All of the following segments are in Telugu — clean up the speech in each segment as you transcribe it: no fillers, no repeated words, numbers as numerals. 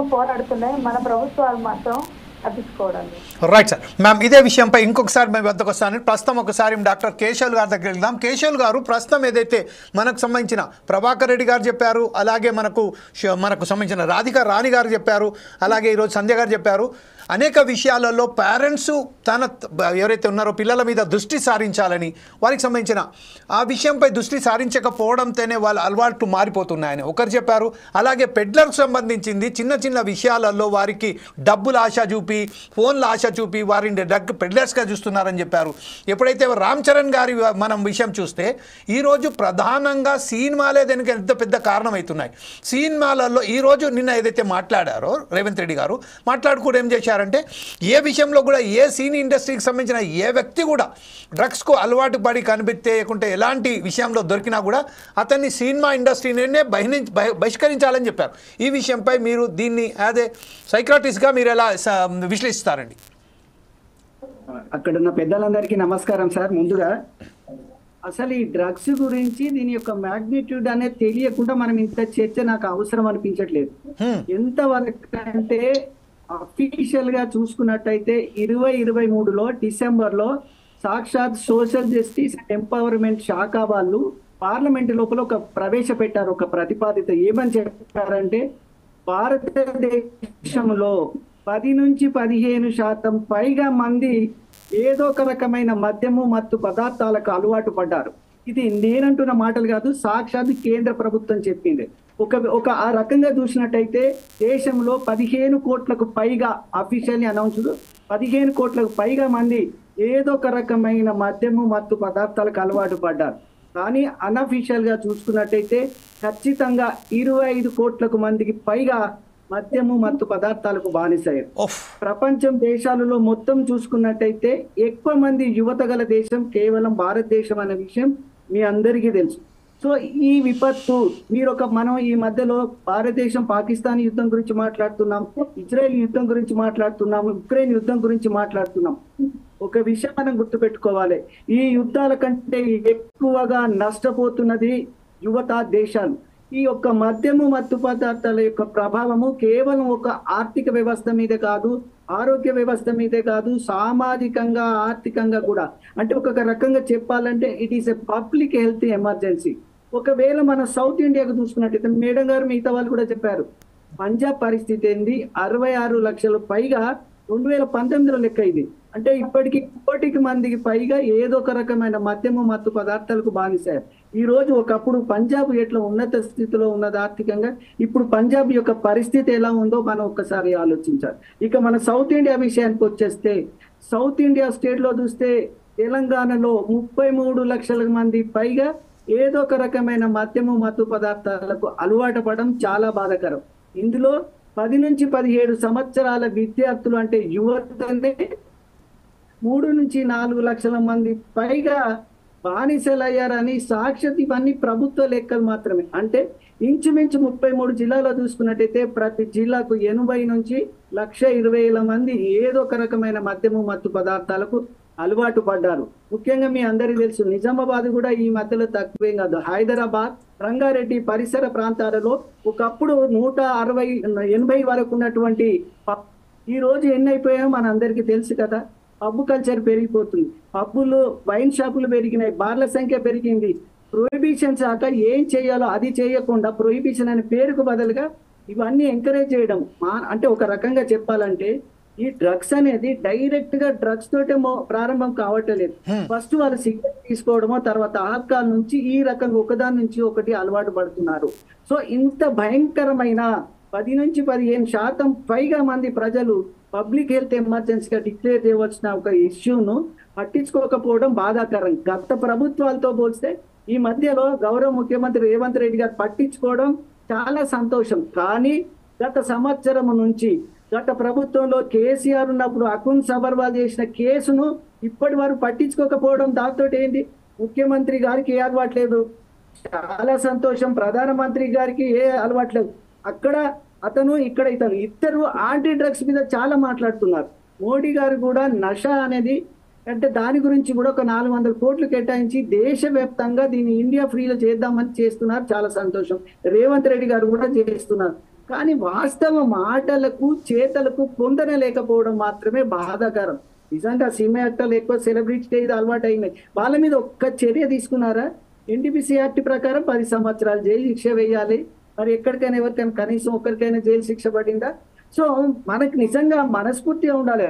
పోరాడుతున్నాయి. మన ప్రభుత్వాలు మాత్రం పట్టించుకోవడం లేదు. Right sir. మ్యామ్ ఇదే విషయంపై ఇంకొకసారి మేము వద్దకు వస్తాను. ప్రస్తుతం ఒకసారి డాక్టర్ కేశవులు గారి దగ్గరికి వెళ్దాం. కేశవులు గారు, ప్రస్తుతం ఏదైతే మనకు సంబంధించిన ప్రభాకర్ రెడ్డి గారు చెప్పారు, అలాగే మనకు సంబంధించిన రాధికా రాణి గారు చెప్పారు, అలాగే ఈరోజు సంధ్య గారు చెప్పారు, అనేక విషయాలలో పేరెంట్స్ ఎవరైతే ఉన్నారో పిల్లల మీద దృష్టి సారించాలని, వారికి సంబంధించిన ఆ విషయంపై దృష్టి సారించకపోవడంతోనే వాళ్ళ అలవాట్లు మారిపోతున్నాయని ఒకరు చెప్పారు. అలాగే పెడ్లర్కు సంబంధించింది చిన్న చిన్న విషయాలలో వారికి డబ్బుల ఆశ చూపి, ఫోన్ల ఆశ చూపి వారిని డ్రగ్ పెడ్లర్స్గా చూస్తున్నారని చెప్పారు. ఎప్పుడైతే రామ్ చరణ్ గారి మనం విషయం చూస్తే ఈరోజు ప్రధానంగా సినిమాలే దానికి ఎంత పెద్ద కారణమవుతున్నాయి. సినిమాలలో ఈరోజు నిన్న ఏదైతే మాట్లాడారో రేవంత్ రెడ్డి గారు మాట్లాడుకుంటూ ఏం చేశారు అంటే, ఏ విషయంలో కూడా ఏ సినీ ఇండస్ట్రీకి సంబంధించిన ఏ వ్యక్తి కూడా డ్రగ్స్కు అలవాటు పడి కనిపించకుంటే ఎలాంటి విషయంలో దొరికినా కూడా అతన్ని సినిమా ఇండస్ట్రీనే బహిష్కరించాలని చెప్పారు. ఈ విషయంపై మీరు దీన్ని యాజ్ ఏ సైకాట్రిస్ట్గా మీరు ఎలా విశ్లేషిస్తారండి? అక్కడున్న పెద్దలందరికీ నమస్కారం సార్. ముందుగా అసలు ఈ డ్రగ్స్ గురించి దీని యొక్క మ్యాగ్నిట్యూడ్ అనేది తెలియకుండా మనం ఇంత చర్చ నాకు అవసరం అనిపించట్లేదు. ఎంతవరకు అంటే అఫీషియల్ గా చూసుకున్నట్టయితే 2023లో డిసెంబర్లో సాక్షాత్ సోషల్ జస్టిస్ ఎంపవర్మెంట్ శాఖ వాళ్ళు పార్లమెంట్ లోపల ఒక ప్రవేశపెట్టారు, ఒక ప్రతిపాదిత. ఏమని చెప్పారంటే, భారతదేశంలో 10 నుంచి 15% పైగా మంది ఏదో ఒక రకమైన మద్యము మత్తు పదార్థాలకు అలవాటు పడ్డారు. ఇది నేనంటున్న మాటలు కాదు, సాక్షాత్ కేంద్ర ప్రభుత్వం చెప్పింది. ఒక ఆ రకంగా చూసినట్టయితే దేశంలో 15 కోట్లకు పైగా అఫీషియల్లీ అనౌన్స్డ్ 15 కోట్లకు పైగా మంది ఏదో ఒక రకమైన మద్యము మత్తు పదార్థాలకు అలవాటు పడ్డారు. కానీ అన్అఫీషియల్ గా చూసుకున్నట్టయితే ఖచ్చితంగా 25 కోట్లకు మందికి పైగా మద్యము మత్తు పదార్థాలకు బానిసయ్యారు. ప్రపంచం దేశాలలో మొత్తం చూసుకున్నట్టయితే ఎక్కువ మంది యువత గల దేశం కేవలం భారతదేశం అనే విషయం మీ అందరికీ తెలుసు. సో ఈ విపత్తు మనం ఈ మధ్యలో భారతదేశం పాకిస్తాన్ యుద్ధం గురించి మాట్లాడుతున్నాం, ఇజ్రాయెల్ యుద్ధం గురించి మాట్లాడుతున్నాం, ఉక్రెయిన్ యుద్ధం గురించి మాట్లాడుతున్నాం. ఒక విషయం మనం గుర్తుపెట్టుకోవాలి, ఈ యుద్ధాల కంటే ఎక్కువగా నష్టపోతున్నది యువత దేశాలు. ఈ యొక్క మద్యము మత్తు పదార్థాల యొక్క ప్రభావము కేవలం ఒక ఆర్థిక వ్యవస్థ మీద కాదు, ఆరోగ్య వ్యవస్థ మీదే కాదు, సామాజికంగా ఆర్థికంగా కూడా. అంటే ఒక రకంగా చెప్పాలంటే it is a public health emergency. ఒకవేళ మన సౌత్ ఇండియాకు చూసుకున్నట్టయితే మేడం గారు మిగతా వాళ్ళు కూడా చెప్పారు, పంజాబ్ పరిస్థితి ఏంది, 66 లక్షల పైగా 2019లో లెక్క ఇది. అంటే ఇప్పటికి 1 కోటికి మందికి పైగా ఏదో ఒక రకమైన మద్యము మత్తు పదార్థాలకు బానిసారు. ఈ రోజు ఒకప్పుడు పంజాబ్ ఎట్లా ఉన్నత స్థితిలో ఉన్నది ఆర్థికంగా, ఇప్పుడు పంజాబ్ యొక్క పరిస్థితి ఎలా ఉందో మనం ఒక్కసారి ఆలోచించాలి. ఇక మన సౌత్ ఇండియా విషయానికి వచ్చేస్తే, సౌత్ ఇండియా స్టేట్ లో చూస్తే తెలంగాణలో 33 లక్షల మంది పైగా ఏదో ఒక రకమైన మద్యము మత్తు పదార్థాలకు అలవాటు పడడం చాలా బాధాకరం. ఇందులో 10 నుంచి 17 సంవత్సరాల విద్యార్థులు అంటే యువతనే 3 నుంచి 4 లక్షల మంది పైగా బానిసలయ్యారని సాక్షాత్ ఇవన్నీ ప్రభుత్వ లెక్కలు మాత్రమే. అంటే ఇంచుమించు 33 జిల్లాలో చూసుకున్నట్టయితే ప్రతి జిల్లాకు 80 నుంచి 1,20,000 మంది ఏదో ఒక రకమైన మద్యము మత్తు పదార్థాలకు అలవాటు పడ్డారు. ముఖ్యంగా మీ అందరికీ తెలుసు, నిజామాబాద్ కూడా ఈ మధ్యలో తక్కువేం కాదు. హైదరాబాద్, రంగారెడ్డి పరిసర ప్రాంతాలలో ఒకప్పుడు 160-80 వరకు ఉన్నటువంటి ఈ రోజు ఎన్ని అయిపోయాయో మన అందరికీ తెలుసు కదా. పబ్బు కల్చర్ పెరిగిపోతుంది, పబ్బులు వైన్ షాపులు పెరిగినాయి, బార్ల సంఖ్య పెరిగింది. ప్రొహిబిషన్ శాఖ ఏం చేయాలో అది చేయకుండా ప్రొహిబిషన్ అనే పేరుకు బదులుగా ఇవన్నీ ఎంకరేజ్ చేయడం. అంటే ఒక రకంగా చెప్పాలంటే ఈ డ్రగ్స్ అనేది డైరెక్ట్ గా డ్రగ్స్ తోటే ప్రారంభం కావట్లేదు. ఫస్ట్ వాళ్ళు సిగరెట్ తీసుకోవడమో, తర్వాత ఆల్కహాల్ నుంచి ఈ రకంగా ఒకదాని నుంచి ఒకటి అలవాటు పడుతున్నారు. సో ఇంత భయంకరమైన 10 నుంచి 15% పైగా మంది ప్రజలు పబ్లిక్ హెల్త్ ఎమర్జెన్సీగా డిక్లేర్ చేయవలసిన ఒక ఇష్యూను పట్టించుకోకపోవడం బాధాకరం. గత ప్రభుత్వాలతో పోల్స్తే ఈ మధ్యలో గౌరవ ముఖ్యమంత్రి రేవంత్ రెడ్డి గారు పట్టించుకోవడం చాలా సంతోషం. కానీ గత సంవత్సరం నుంచి, గత ప్రభుత్వంలో కేసీఆర్ ఉన్నప్పుడు అకున్ సబర్వాల్ చేసిన కేసును ఇప్పటి వరకు పట్టించుకోకపోవడం, దాంతో ఏంటి ముఖ్యమంత్రి గారికి ఏ అలవాట్లేదు, చాలా సంతోషం. ప్రధానమంత్రి గారికి ఏ అలవాట్లేదు. అక్కడ అతను, ఇక్కడ ఇతను, ఇద్దరు యాంటీ డ్రగ్స్ మీద చాలా మాట్లాడుతున్నారు. మోడీ గారు కూడా నష అనేది అంటే దాని గురించి కూడా ఒక 400 కోట్లు కేటాయించి దేశవ్యాప్తంగా దీన్ని ఇండియా ఫ్రీలో చేద్దామని చేస్తున్నారు. చాలా సంతోషం. రేవంత్ రెడ్డి గారు కూడా చేస్తున్నారు. కానీ వాస్తవ మాటలకు చేతలకు పొందనలేకపోవడం మాత్రమే బాధాకరం. నిజంగా సినిమా యాక్టర్లు ఎక్కువ సెలబ్రిటీ స్టేజ్ అలవాటు అయినాయి. వాళ్ళ మీద ఒక్క చర్య తీసుకున్నారా? ఎన్డీపీసీ యాక్ట్ ప్రకారం 10 సంవత్సరాలు జైలు శిక్ష వేయాలి. మరి ఎక్కడికైనా ఎవరికైనా కనీసం ఒక్కరికైనా జైలు శిక్ష పడిందా? సో మనకు నిజంగా మనస్ఫూర్తిగా ఉండాలి.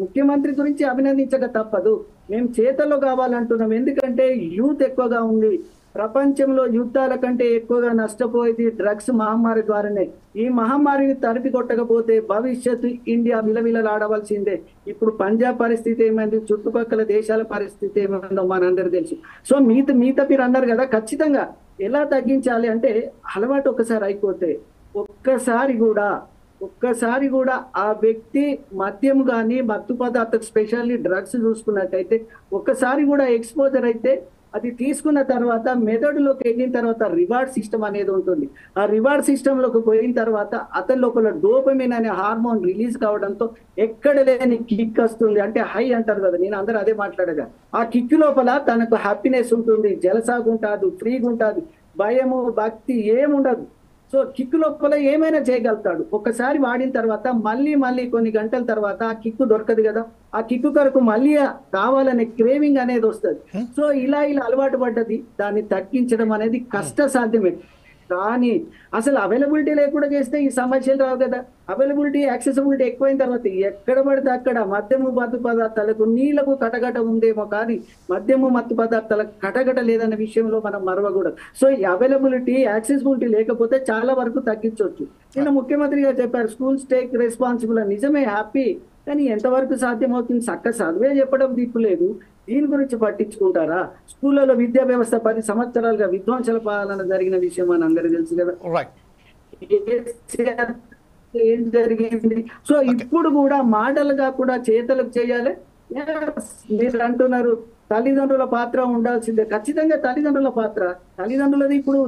ముఖ్యమంత్రి గురించి అభినందించక తప్పదు. మేము చేతల్లో కావాలంటున్నాం. ఎందుకంటే యూత్ ఎక్కువగా ఉంది. ప్రపంచంలో యుద్ధాల కంటే ఎక్కువగా నష్టపోయేది డ్రగ్స్ మహమ్మారి ద్వారానే. ఈ మహమ్మారిని తరిమి కొట్టకపోతే భవిష్యత్తు ఇండియా విలవిలలాడవలసిందే. ఇప్పుడు పంజాబ్ పరిస్థితి ఏమైంది, చుట్టుపక్కల దేశాల పరిస్థితి ఏమైందో మనందరూ తెలుసు. సో మీతో మీరు అన్నారు కదా, ఖచ్చితంగా ఎలా తగ్గించాలి అంటే అలవాటు ఒకసారి అయిపోతే ఒక్కసారి కూడా ఆ వ్యక్తి మద్యం కానీ మత్తు పదార్థం స్పెషల్లీ డ్రగ్స్ చూసుకున్నట్టయితే ఒక్కసారి కూడా ఎక్స్పోజర్ అయితే అది తీసుకున్న తర్వాత మెదడులోకి వెళ్ళిన తర్వాత రివార్డ్ సిస్టమ్ అనేది ఉంటుంది. ఆ రివార్డ్ సిస్టంలోకి పోయిన తర్వాత అతని లోపల డోపమిన్ అనే హార్మోన్ రిలీజ్ కావడంతో ఎక్కడ లేని కిక్ వస్తుంది. అంటే హై అంటారు కదా, నేను అందరూ అదే మాట్లాడగా. ఆ కిక్ లోపల తనకు హ్యాపీనెస్ ఉంటుంది, జలసాగా ఉంటుంది, ఫ్రీగా ఉంటుంది, భయము భక్తి ఏముండదు. సో కిక్ లోపల ఏమైనా చేయగలుగుతాడు. ఒక్కసారి వాడిన తర్వాత మళ్ళీ కొన్ని గంటల తర్వాత ఆ కిక్కు దొరకదు కదా, ఆ కిక్కు కొరకు మళ్ళీ కావాలనే క్రేవింగ్ అనేది వస్తుంది. సో ఇలా అలవాటు పడ్డది. దాన్ని తగ్గించడం అనేది కష్ట సాధ్యమే. కానీ అసలు అవైలబిలిటీ లేకుండా చేస్తే ఈ సమస్యలు రావు కదా. అవైలబిలిటీ యాక్సెసిబిలిటీ ఎక్కువైన తర్వాత ఎక్కడ పడితే అక్కడ మద్యము మత్తు పదార్థాలకు నీళ్లకు కటగట ఉందేమో కానీ మద్యము మత్తు పదార్థాలకు కటగట లేదన్న విషయంలో మనం మరవకూడదు. సో ఈ అవైలబిలిటీ యాక్సెసిబిలిటీ లేకపోతే చాలా వరకు తగ్గించవచ్చు. నిన్న ముఖ్యమంత్రి గారు చెప్పారు స్కూల్స్ టేక్ రెస్పాన్సిబుల్. నిజమే, హ్యాపీ. కానీ ఎంతవరకు సాధ్యమవుతుంది? చదువే చెప్పడం దిక్కులేదు. దీని గురించి పట్టించుకుంటారా? స్కూళ్ళలో విద్యా వ్యవస్థ 10 సంవత్సరాలుగా విధ్వంసల పాలన జరిగిన విషయం అని అందరికీ తెలుసు కదా. ఏం జరిగింది? సో ఇప్పుడు కూడా మాటలుగా కూడా చేతలకు చేయాలి. మీరు అంటున్నారు తల్లిదండ్రుల పాత్ర ఉండాల్సిందే. ఖచ్చితంగా తల్లిదండ్రుల పాత్ర. తల్లిదండ్రులది ఇప్పుడు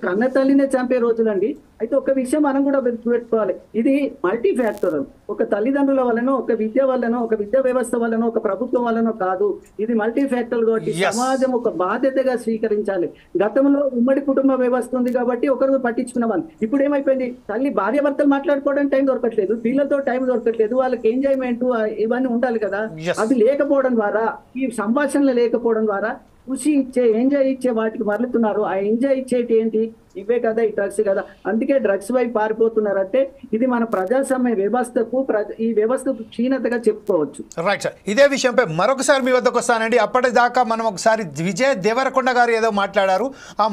కన్న తల్లినే చంపే రోజులండి. అయితే ఒక విషయం మనం కూడా పెట్టుకోవాలి, ఇది మల్టీ ఫ్యాక్టరల్. ఒక తల్లిదండ్రుల వల్లనో, ఒక విద్య వల్లనో, ఒక విద్యా వ్యవస్థ వల్లనో, ఒక ప్రభుత్వం వల్లనో కాదు. ఇది మల్టీ ఫ్యాక్టరల్ కాబట్టి సమాజం ఒక బాధ్యతగా స్వీకరించాలి. గతంలో ఉమ్మడి కుటుంబ వ్యవస్థ ఉంది కాబట్టి ఒకరు పట్టించుకున్న వాళ్ళు. ఇప్పుడు ఏమైపోయింది? తల్లి భార్య భర్తలు మాట్లాడుకోవడానికి టైం దొరకట్లేదు, పిల్లలతో టైం దొరకట్లేదు, వాళ్ళకి ఎంజాయ్మెంట్ ఇవన్నీ ఉండాలి కదా. అది లేకపోవడం ద్వారా, ఈ సంభాషణలు లేకపోవడం ద్వారా ఖుషి ఇచ్చే, ఎంజాయ్ ఇచ్చే వాటికి మరలుతున్నారు. ఆ ఎంజాయ్ ఇచ్చేటి ఏంటి? ఇవే కదా, ఈ డ్రగ్స్ కదా. అందుకే డ్రగ్స్ వైపు పారిపోతున్నారంటే ఇది మన ప్రజాస్వామ్య వ్యవస్థకు, ఈ వ్యవస్థకు క్షీణతగా చెప్పుకోవచ్చు. రైట్ సార్, ఇదే విషయంపై మరొకసారి మీ వద్దకు వస్తానండి. అప్పటిదాకా మనం ఒకసారి విజయ్ దేవరకొండ గారు ఏదో మాట్లాడారు. ఆ